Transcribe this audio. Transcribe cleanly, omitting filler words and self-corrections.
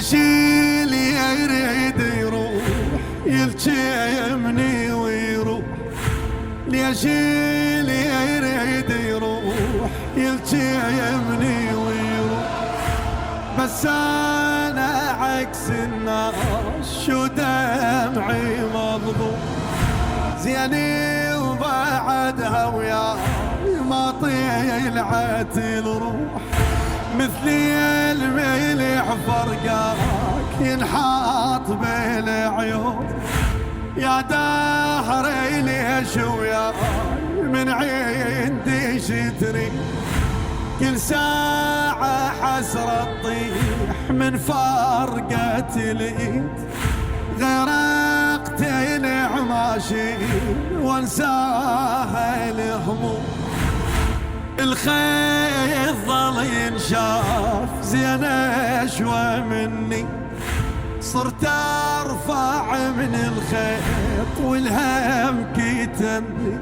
ليشيل يريد يروح يلجمني ويروح، ليشيل يريد يروح يلجمني ويروح. بس انا عكس الناس شو دمعي مضبوط، زيني وبعدها وياي ما طلعت الروح. مثلي الملح فرقاك ينحاط بالعيون، يا دهري ليش وياي من عندي شتري. كل ساعة حسرة تطيح من فرقة الايد، غرقت العماشي وانساها الهموم. الخيط ظل ينشاف زين اشوى مني، صرت ارفع من الخيط والهم كيتني.